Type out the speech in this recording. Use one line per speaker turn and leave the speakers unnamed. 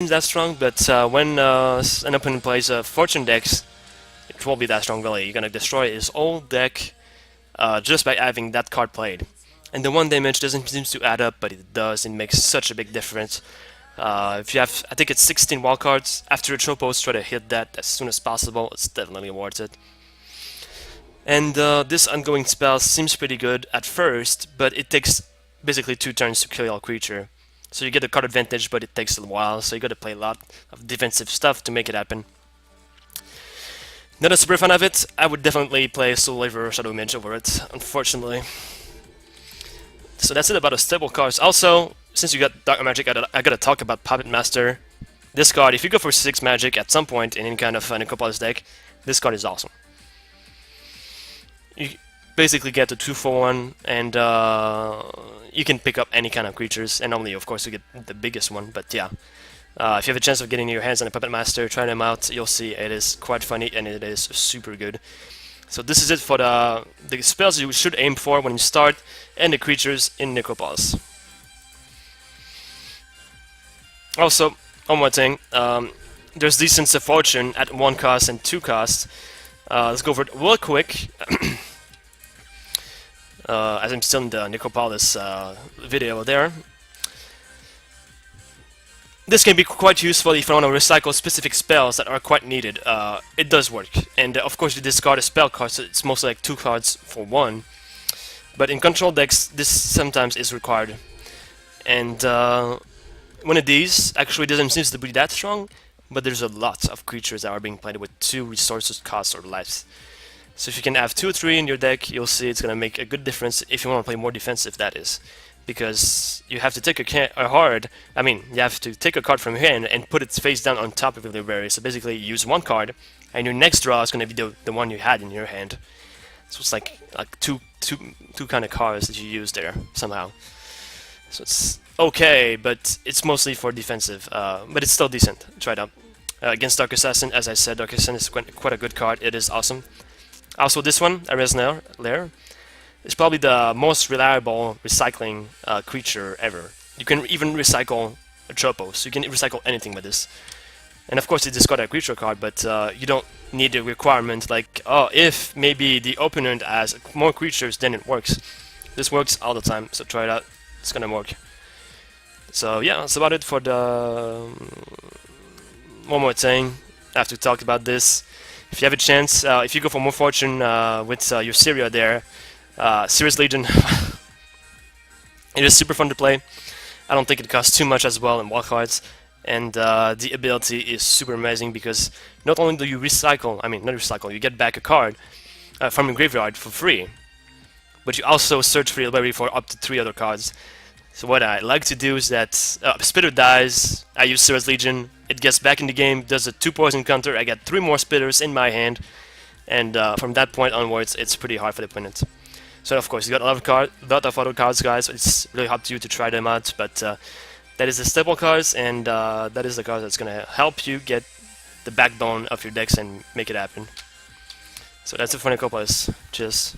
that strong, but when an opponent plays a Fortune deck, it won't be that strong really. You're gonna destroy his whole deck just by having that card played. And the 1 damage doesn't seem to add up, but it does. It makes such a big difference. If you have, I think it's 16 wild cards, after a Tropos, try to hit that as soon as possible. It's definitely worth it. And this ongoing spell seems pretty good at first, but it takes basically 2 turns to kill all creature. So you get a card advantage, but it takes a while, so you gotta play a lot of defensive stuff to make it happen. Not a super fan of it. I would definitely play Soul Laver or Shadow Mage over it, unfortunately. So that's it about the stable cards. Also, since you got Dark Magic, I gotta talk about Puppet Master. This card, if you go for 6 magic at some point in any kind of Necropolis deck, this card is awesome. You basically get a 2-for-1, and you can pick up any kind of creatures, and only, of course, you get the biggest one, but yeah. If you have a chance of getting your hands on a Puppet Master, try them out, you'll see it is quite funny, and it is super good. So this is it for the spells you should aim for when you start, and the creatures in Necropolis. Also, one more thing, there's Decent of Fortune at 1 cost and 2 costs. Let's go over it real quick. As I'm still in the Necropolis video there. This can be quite useful if you want to recycle specific spells that are quite needed. It does work, and of course you discard a spell card, so it's mostly like 2 cards for 1. But in control decks, this sometimes is required. And one of these actually doesn't seem to be that strong, but there's a lot of creatures that are being played with 2 resources cost or less. So if you can have 2 or 3 in your deck, you'll see it's going to make a good difference if you want to play more defensive, that is. Because you have to take you have to take a card from your hand and put it face down on top of your library. So basically you use 1 card, and your next draw is going to be the one you had in your hand. So it's like two kind of cards that you use there, somehow. So it's okay, but it's mostly for defensive, but it's still decent. Try it out. Against Dark Assassin, as I said, Dark Assassin is quite a good card. It is awesome. Also this one, Ares Lair, is probably the most reliable recycling creature ever. You can even recycle a Tropos. You can recycle anything with this. And of course you discard a creature card, but you don't need a requirement like, oh, if maybe the opponent has more creatures, then it works. This works all the time, so try it out. It's gonna work. So yeah, that's about it for the... One more thing, I have to talk about this. If you have a chance, if you go for more fortune with your Seria there, Serious Legion, it is super fun to play. I don't think it costs too much as well in wild cards, and the ability is super amazing because not only do you recycle, not recycle, you get back a card from your graveyard for free, but you also search for your library for up to 3 other cards. So what I like to do is that Spitter dies, I use Serious Legion, it gets back in the game, does a 2 poison counter, I get 3 more Spitters in my hand, and from that point onwards it's pretty hard for the opponent. So of course you got a lot of other cards, guys, so it's really up to you to try them out, but that is the stable cards, and that is the card that's going to help you get the backbone of your decks and make it happen. So that's it for Necropolis. Cheers.